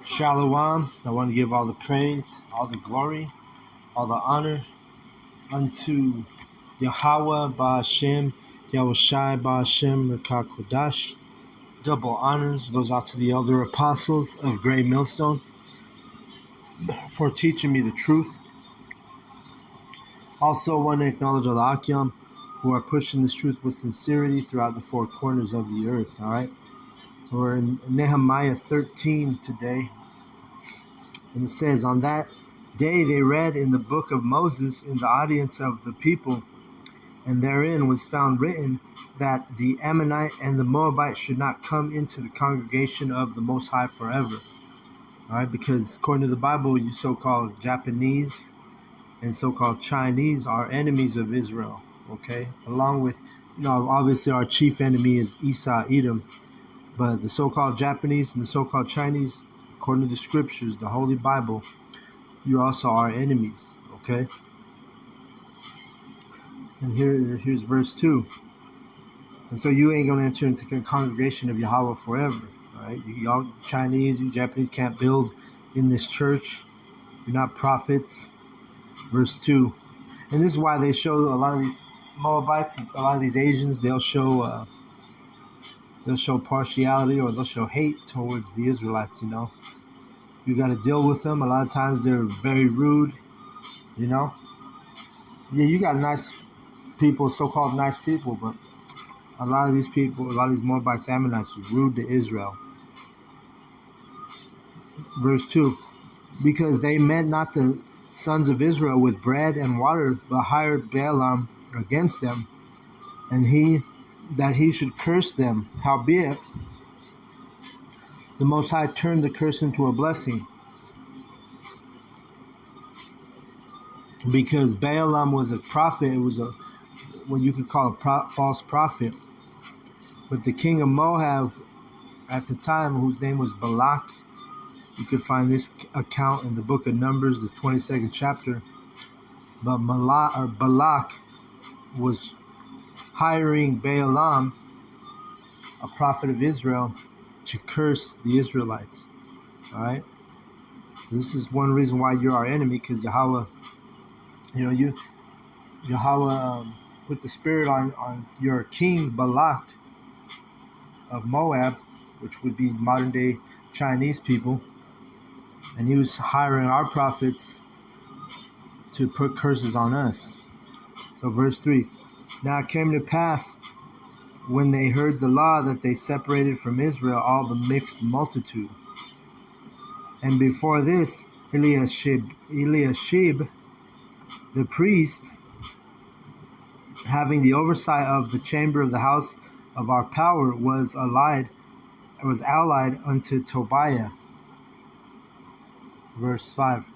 Shalom. I want to give all the praise, all the glory, all the honor unto Yahweh Ba'ashem, Yahushai Ba'ashem, Rekah Kodash. Double honors goes out to the elder apostles of Great Millstone for teaching me the truth. Also want to acknowledge all the Akyam who are pushing this truth with sincerity throughout the four corners of the earth. All right. So we're in Nehemiah 13 today. And it says, on that day they read in the book of Moses in the audience of the people, and therein was found written that the Ammonite and the Moabite should not come into the congregation of the Most High forever. All right, because according to the Bible, you so-called Japanese and so-called Chinese are enemies of Israel, okay? Along with, obviously our chief enemy is Esau, Edom, but the so-called Japanese and the so-called Chinese, according to the scriptures, the Holy Bible, you also are enemies, okay? And here's verse 2. And so you ain't going to enter into the congregation of Yahweh forever, all right? Y'all Chinese, you Japanese can't build in this church. You're not prophets. Verse 2. And this is why they show a lot of these Moabites, a lot of these Asians, they'll show partiality or they'll show hate towards the Israelites, You got to deal with them. A lot of times they're very rude, Yeah, you got nice people, so-called nice people, but a lot of these people, a lot of these Moabites, Ammonites is rude to Israel. Verse 2, because they met not the sons of Israel with bread and water, but hired Balaam against them, and that he should curse them. Howbeit, the Most High turned the curse into a blessing, because Balaam was a prophet. It was what you could call a false prophet. But the king of Moab at the time, whose name was Balak, you could find this account in the book of Numbers, the 22nd chapter. But Balak was hiring Balaam, a prophet of Israel, to curse the Israelites. All right. This is one reason why you're our enemy, because Yahweh, Yahweh put the spirit on your king Balak of Moab, which would be modern day Chinese people, and he was hiring our prophets to put curses on us. So verse 3, now it came to pass when they heard the law that they separated from Israel all the mixed multitude. And before this, Eliashib the priest, having the oversight of the chamber of the house of our power, was allied unto Tobiah. Verse 5.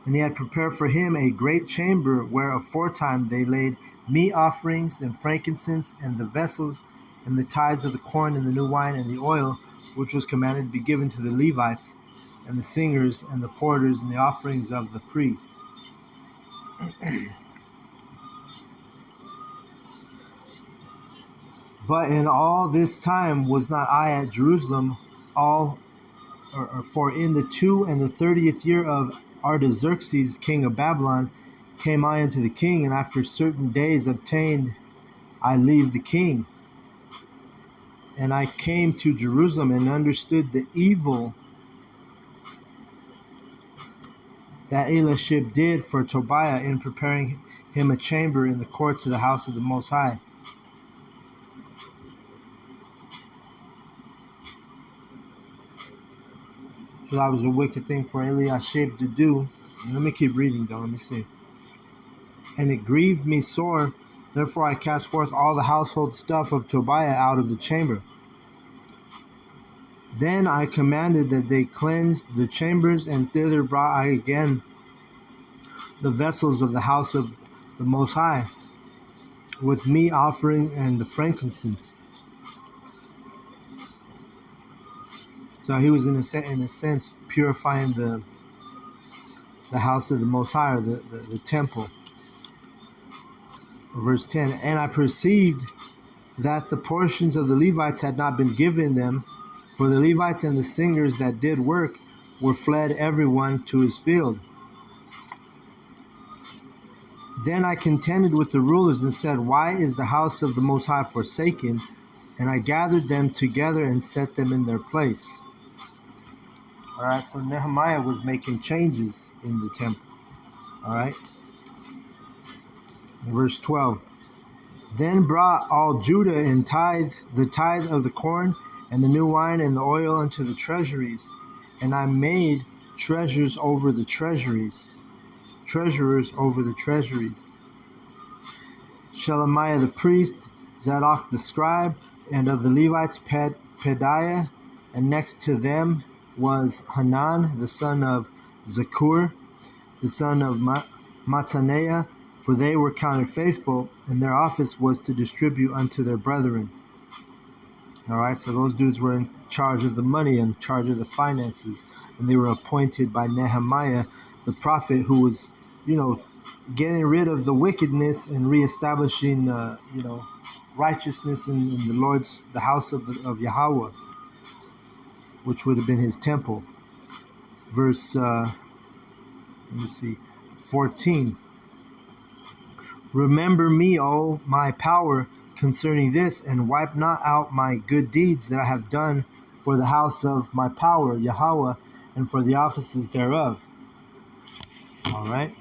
And he had prepared for him a great chamber, where aforetime they laid meat offerings and frankincense and the vessels and the tithes of the corn and the new wine and the oil, which was commanded to be given to the Levites and the singers and the porters and the offerings of the priests. But in all this time was not I at Jerusalem, for in the 32 and 30th year of Artaxerxes, king of Babylon, came I unto the king, and after certain days obtained I leave the king. And I came to Jerusalem and understood the evil that Eliashib did for Tobiah in preparing him a chamber in the courts of the house of the Most High. So that was a wicked thing for Eliashib to do. And let me keep reading though, let me see. And it grieved me sore, therefore I cast forth all the household stuff of Tobiah out of the chamber. Then I commanded that they cleansed the chambers, and thither brought I again the vessels of the house of the Most High, with meat offering and the frankincense. So he was in a sense purifying the house of the Most High, or the temple. Verse 10, and I perceived that the portions of the Levites had not been given them, For the Levites and the singers that did work were fled everyone to his field. Then I contended with the rulers and said, Why is the house of the Most High forsaken? And I gathered them together and set them in their place. All right, so Nehemiah was making changes in the temple. All right. Verse 12. Then brought all Judah and the tithe of the corn and the new wine and the oil into the treasuries. And I made treasurers over the treasuries. Shelemiah the priest, Zadok the scribe, and of the Levites Pedaiah, and next to them was Hanan the son of Zakur, the son of Mattaniah, for they were counted faithful, and their office was to distribute unto their brethren. All right, so those dudes were in charge of the money, in charge of the finances, and they were appointed by Nehemiah, the prophet, who was, getting rid of the wickedness and reestablishing, righteousness in the house of Yahweh, which would have been his temple. Verse, 14. Remember me, O my power, concerning this, and wipe not out my good deeds that I have done for the house of my power, Yahweh, and for the offices thereof. All right.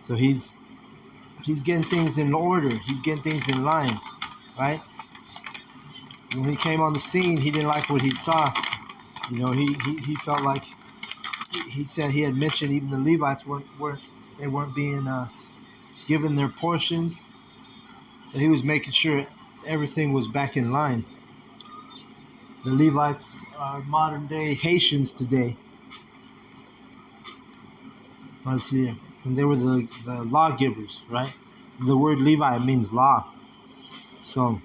So he's getting things in order. He's getting things in line, right? When he came on the scene, he didn't like what he saw. He felt like he said he had mentioned even the Levites weren't being given their portions. So he was making sure everything was back in line. The Levites are modern day Haitians today. Let's see. And they were the lawgivers, right? The word Levi means law. So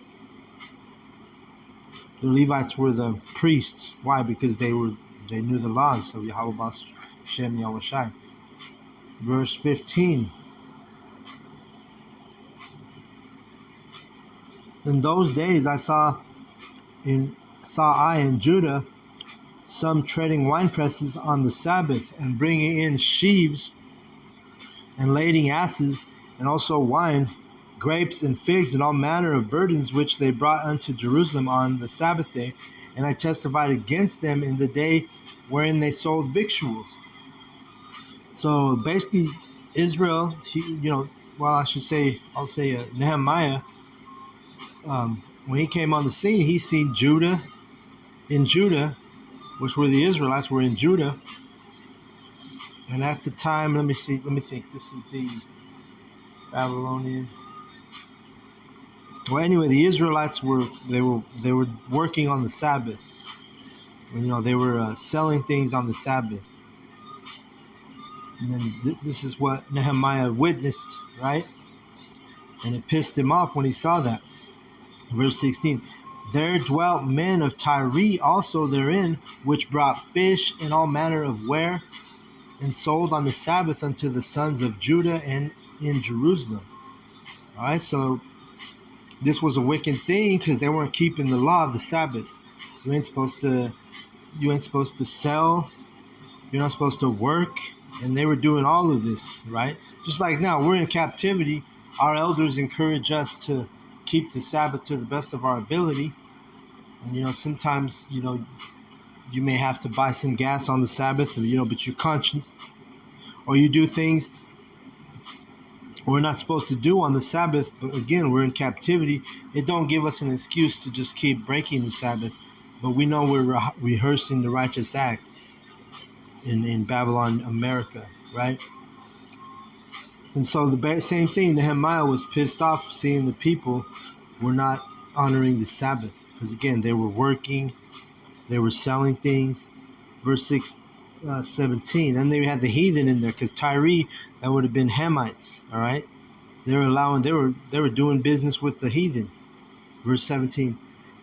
the Levites were the priests. Why? Because they knew the laws of Yahweh Shem Yahushai. Verse 15. In those days I saw in Judah some treading wine presses on the Sabbath, and bringing in sheaves, and lading asses, and also wine, grapes and figs, and all manner of burdens, which they brought unto Jerusalem on the Sabbath day. And I testified against them in the day wherein they sold victuals. So basically, Israel, Nehemiah, when he came on the scene, he seen Judah, which were the Israelites, were in Judah. And at the time, let me think. This is the Babylonian. Well, anyway, the Israelites were working on the Sabbath. And, they were selling things on the Sabbath. And then this is what Nehemiah witnessed, right? And it pissed him off when he saw that. Verse 16. There dwelt men of Tyre also therein, which brought fish and all manner of ware, and sold on the Sabbath unto the sons of Judah and in Jerusalem. All right, so this was a wicked thing because they weren't keeping the law of the Sabbath. You ain't supposed to sell. You're not supposed to work. And they were doing all of this, right? Just like now, we're in captivity. Our elders encourage us to keep the Sabbath to the best of our ability. And, sometimes, you may have to buy some gas on the Sabbath, but your conscience, or you do things we're not supposed to do on the Sabbath. But again, we're in captivity. It don't give us an excuse to just keep breaking the Sabbath. But we know we're rehearsing the righteous acts in Babylon, America, right? And so the same thing, Nehemiah was pissed off seeing the people were not honoring the Sabbath. Because again, they were working, they were selling things. Verse 17. And they had the heathen in there, because Tyre, that would have been Hamites, all right? They were doing business with the heathen. Verse 17.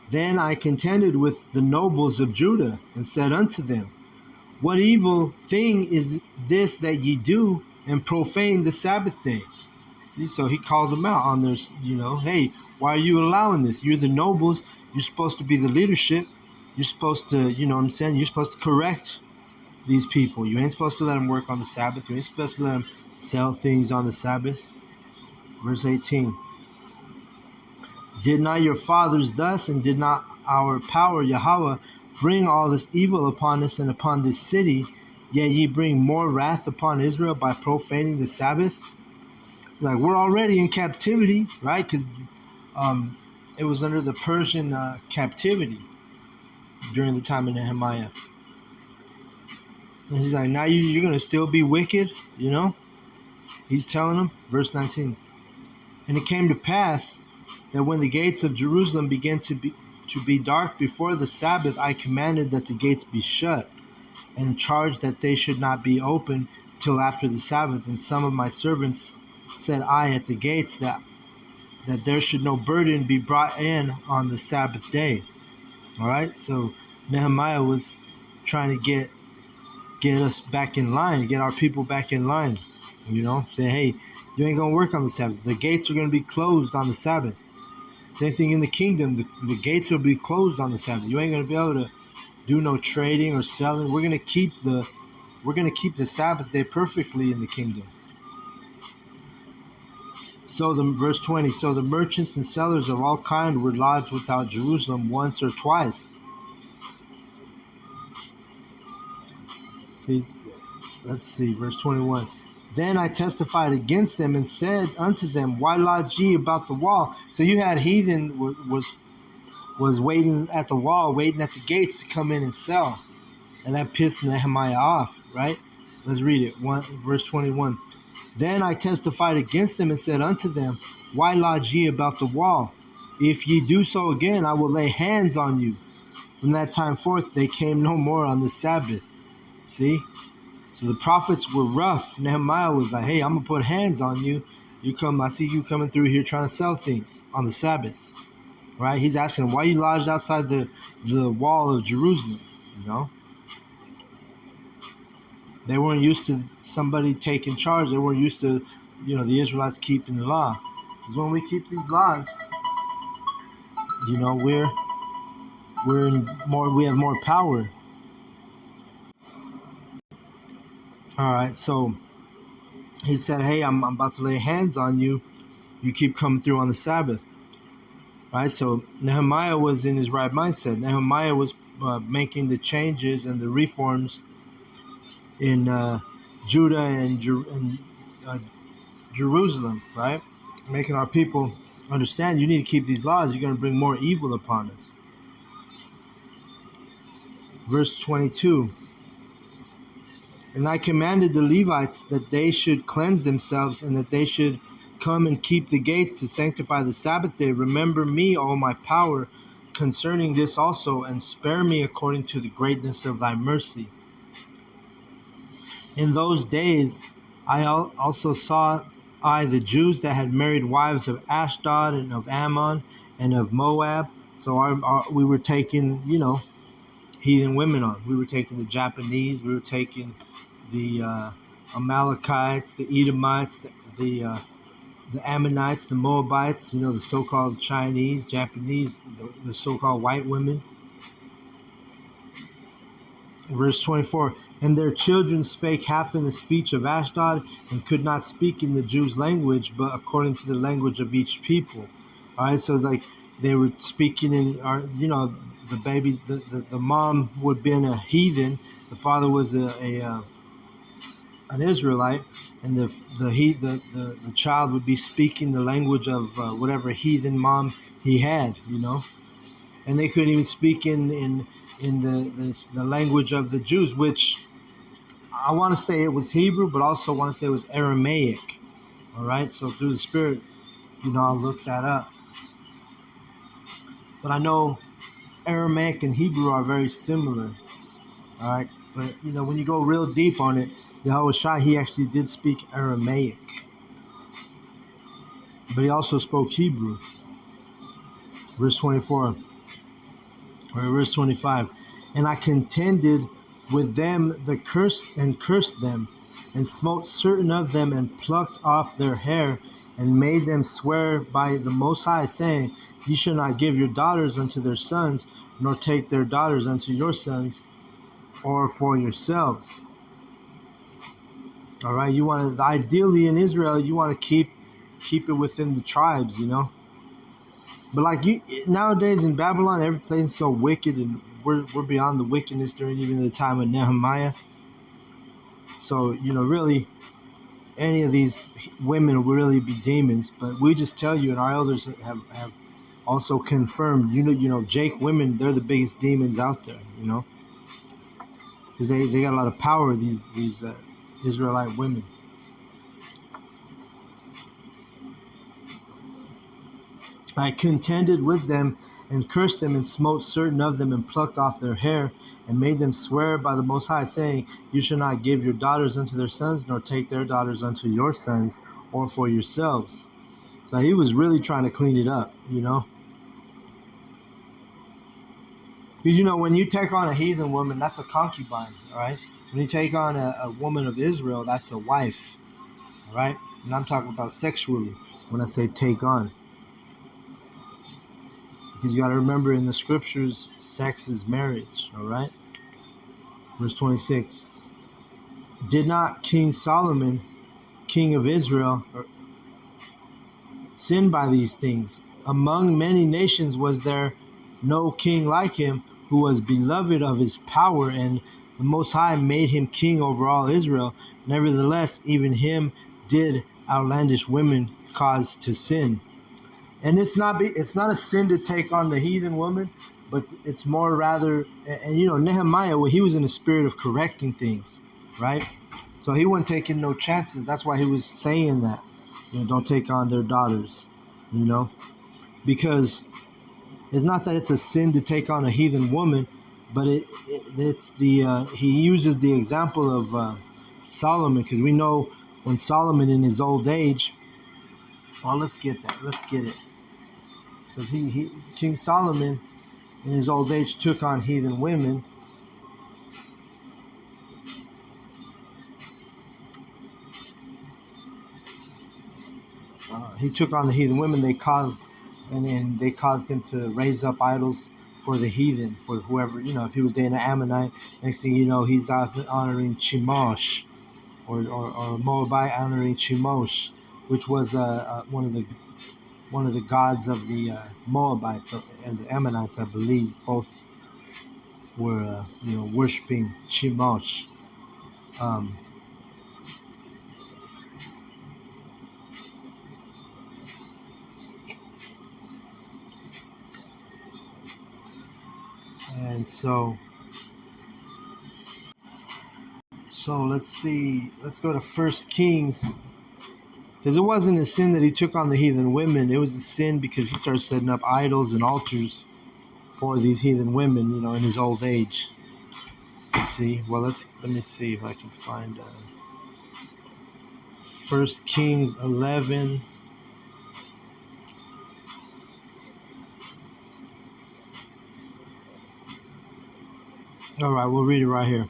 Then I contended with the nobles of Judah, and said unto them, What evil thing is this that ye do, and profane the Sabbath day? See, so he called them out on their, hey, why are you allowing this? You're the nobles. You're supposed to be the leadership. you're supposed to, you know what I'm saying? You're supposed to correct these people. You ain't supposed to let them work on the Sabbath. You ain't supposed to let them sell things on the Sabbath. Verse 18. Did not your fathers thus, and did not our power, Yahweh, bring all this evil upon us and upon this city? Yet ye bring more wrath upon Israel by profaning the Sabbath? Like, we're already in captivity, right? Because it was under the Persian captivity during the time of Nehemiah. And he's like, now you're going to still be wicked, you know? He's telling them, verse 19. And it came to pass that when the gates of Jerusalem began to be dark before the Sabbath, I commanded that the gates be shut, and charged that they should not be opened till after the Sabbath. And some of my servants said I at the gates that there should no burden be brought in on the Sabbath day. All right, so Nehemiah was trying to get us back in line, get our people back in line. You know, say, hey, you ain't gonna work on the Sabbath. The gates are gonna be closed on the Sabbath. Same thing in the kingdom. The gates will be closed on the Sabbath. You ain't gonna be able to do no trading or selling. We're gonna keep the Sabbath day perfectly in the kingdom. So verse 20. So the merchants and sellers of all kind were lodged without Jerusalem once or twice. See, let's see, verse 21. Then I testified against them and said unto them, why lodge ye about the wall? So you had heathen was waiting at the wall, waiting at the gates to come in and sell. And that pissed Nehemiah off, right? Let's read it. Verse 21. Then I testified against them and said unto them, why lodge ye about the wall? If ye do so again, I will lay hands on you. From that time forth, they came no more on the Sabbath. See? So the prophets were rough. Nehemiah was like, hey, I'm going to put hands on you. I see you coming through here trying to sell things on the Sabbath. Right? He's asking, why you lodged outside the wall of Jerusalem? You know? They weren't used to somebody taking charge. They weren't used to, the Israelites keeping the law. Because when we keep these laws, we have more power. All right, so he said, hey, I'm about to lay hands on you. You keep coming through on the Sabbath. Right, so Nehemiah was in his right mindset. Nehemiah was making the changes and the reforms in Judah and Jerusalem, right? Making our people understand you need to keep these laws. You're going to bring more evil upon us. Verse 22. And I commanded the Levites that they should cleanse themselves and that they should come and keep the gates to sanctify the Sabbath day. Remember me, O my power, concerning this also, and spare me according to the greatness of thy mercy. In those days I also saw the Jews that had married wives of Ashdod and of Ammon and of Moab. So we were taking, heathen women on. We were taking the Japanese. We were taking the Amalekites, the Edomites, the Ammonites, the Moabites, the so-called Chinese, Japanese, the so-called white women. Verse 24, and their children spake half in the speech of Ashdod and could not speak in the Jews' language, but according to the language of each people. All right, so like they were speaking in, the babies, the mom would have been a heathen, the father was an Israelite, and the child would be speaking the language of whatever heathen mom he had, and they couldn't even speak in the language of the Jews, which I want to say it was Hebrew, but also want to say it was Aramaic. All right, so through the Spirit, I'll look that up. But I know Aramaic and Hebrew are very similar. All right, but when you go real deep on it, Yahushua, he actually did speak Aramaic, but he also spoke Hebrew. Verse 24 or verse 25, and I contended with them cursed them, and smote certain of them, and plucked off their hair, and made them swear by the Most High, saying, ye shall not give your daughters unto their sons, nor take their daughters unto your sons, or for yourselves. All right, you want to, ideally in Israel, you want to keep it within the tribes, But like you nowadays in Babylon, everything's so wicked, and we're beyond the wickedness during even the time of Nehemiah. So really, any of these women will really be demons. But we just tell you, and our elders have also confirmed. Jake women, they're the biggest demons out there. Because they got a lot of power. These Israelite women. I contended with them and cursed them and smote certain of them and plucked off their hair and made them swear by the Most High, saying, You shall not give your daughters unto their sons, nor take their daughters unto your sons, or for yourselves. So he was really trying to clean it up, Because, when you take on a heathen woman, that's a concubine, all right? When you take on a woman of Israel, that's a wife, all right? And I'm talking about sexually when I say take on. Because you got to remember in the scriptures, sex is marriage, all right? Verse 26. Did not King Solomon, king of Israel, sin by these things? Among many nations was there no king like him, who was beloved of his power, and the Most High made him king over all Israel. Nevertheless, even him did outlandish women cause to sin. And it's not a sin to take on the heathen woman, but it's more rather, and Nehemiah, well, he was in the spirit of correcting things, right? So he wasn't taking no chances. That's why he was saying that, don't take on their daughters, because it's not that it's a sin to take on a heathen woman, but it's he uses the example of Solomon, because we know when Solomon in his old age, well, let's get it. Because King Solomon, in his old age, took on heathen women. He took on the heathen women. They caused him to raise up idols for the heathen, for whoever, if he was dating an Ammonite, next thing you know, he's out honoring Chemosh, or Moabite honoring Chemosh, which was one of the gods of the Moabites and the Ammonites, I believe. Both were worshiping Chemosh. And so let's see. Let's go to 1 Kings. Because it wasn't a sin that he took on the heathen women. It was a sin because he started setting up idols and altars for these heathen women, in his old age. See? Well, let me see if I can find 1 Kings 11. All right, we'll read it right here.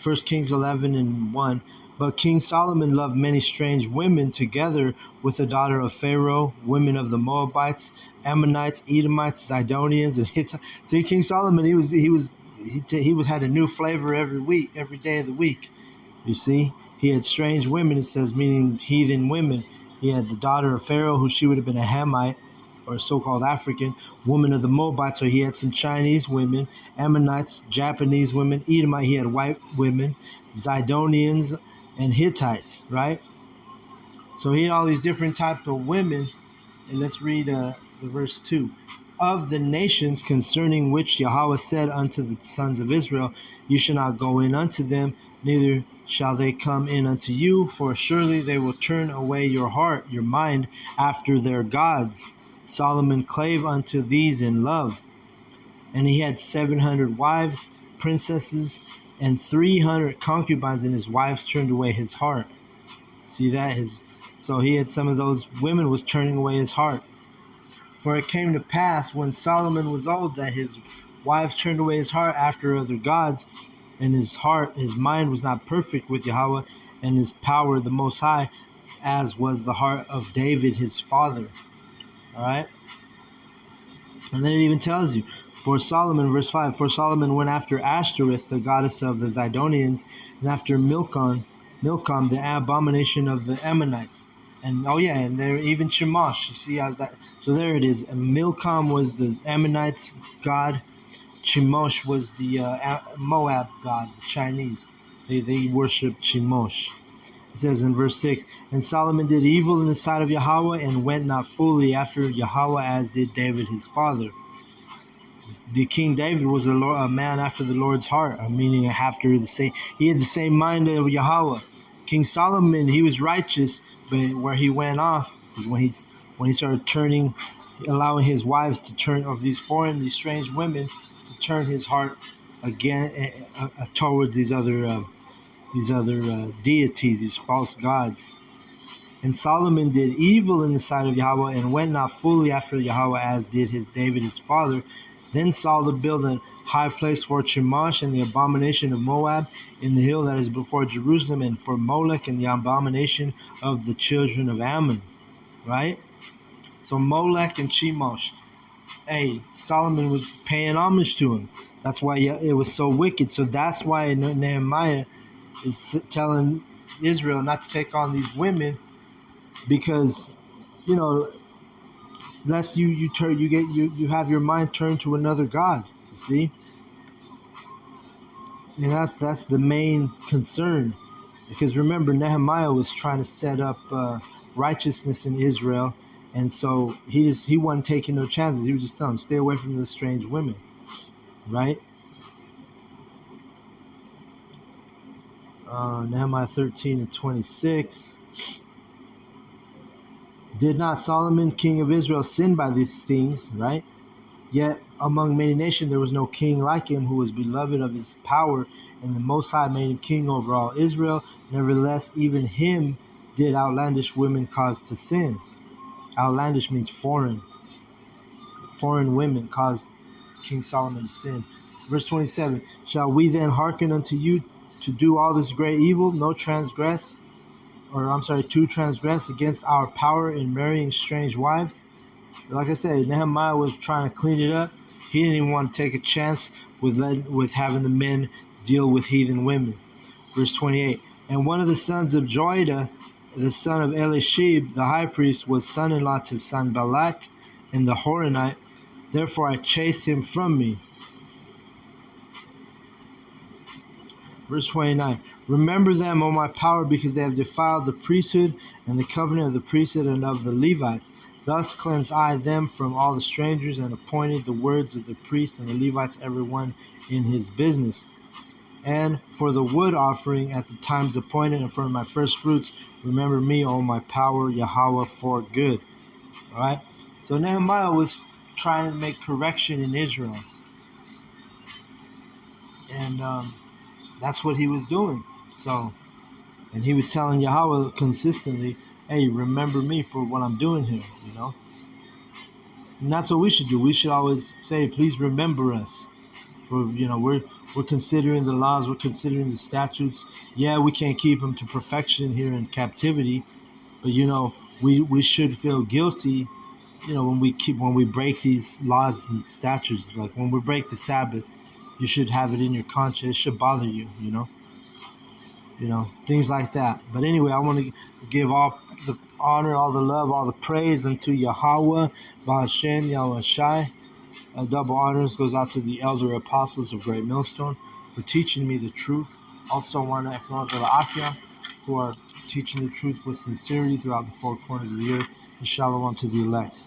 1 Kings 11 and 1. But King Solomon loved many strange women, together with the daughter of Pharaoh, women of the Moabites, Ammonites, Edomites, Zidonians, and Hittites. See, King Solomon, he had a new flavor every day of the week. You see, he had strange women. It says, meaning heathen women. He had the daughter of Pharaoh, who she would have been a Hamite, or a so-called African, woman of the Moabites. So he had some Chinese women, Ammonites, Japanese women, Edomite. He had white women, Zidonians, and Hittites, right? So he had all these different types of women. And let's read the verse 2. Of the nations concerning which Yahweh said unto the sons of Israel, You shall not go in unto them, neither shall they come in unto you, for surely they will turn away your heart, your mind, after their gods. Solomon clave unto these in love. And he had 700 wives, princesses, and 300 concubines, and his wives turned away his heart. See that? So he had some of those women was turning away his heart. For it came to pass when Solomon was old that his wives turned away his heart after other gods, and his mind was not perfect with Yahweh and his power the Most High, as was the heart of David his father. All right? And then it even tells you, For Solomon, verse 5, for Solomon went after Ashtoreth, the goddess of the Zidonians, and after Milcom, the abomination of the Ammonites. And oh yeah, and there even Chemosh. You see how's that? So there it is. And Milcom was the Ammonites' god. Chemosh was the Moab god, the Chinese. They worship Chemosh. It says in verse 6, and Solomon did evil in the sight of Yahweh and went not fully after Yahweh as did David his father. The King David was a man after the Lord's heart, meaning after he had the same mind of Yahweh. King Solomon, he was righteous, but where he went off is when he started allowing his wives to turn of these strange women to turn his heart again towards these other deities, these false gods. And Solomon did evil in the sight of Yahweh and went not fully after Yahweh as did David his father. Then Solomon built a high place for Chemosh and the abomination of Moab in the hill that is before Jerusalem, and for Molech and the abomination of the children of Ammon. Right? So Molech and Chemosh. Hey, Solomon was paying homage to him. That's why it was so wicked. So that's why Nehemiah is telling Israel not to take on these women, because lest you have your mind turned to another god. You see, and that's the main concern, because remember Nehemiah was trying to set up righteousness in Israel, and so he wasn't taking no chances. He was just telling them, stay away from the strange women, right? Nehemiah 13:26. Did not Solomon, king of Israel, sin by these things, right? Yet among many nations there was no king like him, who was beloved of his power, and the Most High made him king over all Israel. Nevertheless, even him did outlandish women cause to sin. Outlandish means foreign. Foreign women caused King Solomon to sin. Verse 27, shall we then hearken unto you to do all this great evil, to transgress against our power in marrying strange wives? Like I said, Nehemiah was trying to clean it up. He didn't even want to take a chance with having the men deal with heathen women. Verse 28, and one of the sons of Joiada, the son of Elishib, the high priest, was son-in-law to Sanballat and the Horonite. Therefore I chased him from me. Verse 29, remember them, O my power, because they have defiled the priesthood and the covenant of the priesthood and of the Levites. Thus cleansed I them from all the strangers, and appointed the words of the priests and the Levites, every one in his business. And for the wood offering at the times appointed, and for my first fruits, remember me, O my power, Yahweh, for good. All right? So Nehemiah was trying to make correction in Israel. And that's what he was doing. So, and he was telling Yahweh consistently, hey, remember me for what I'm doing here, And that's what we should do. We should always say, please remember us. We're considering the laws, we're considering the statutes. Yeah, we can't keep them to perfection here in captivity, but we should feel guilty, when we break these laws and statutes. Like when we break the Sabbath, you should have it in your conscience. It should bother you, things like that. But anyway, I want to give all the honor, all the love, all the praise unto Yahweh, Ba'ashem, Yahweh Shai. Double honors goes out to the elder apostles of Great Millstone for teaching me the truth. Also want to acknowledge the Akia, who are teaching the truth with sincerity throughout the four corners of the earth. And shalom to the elect.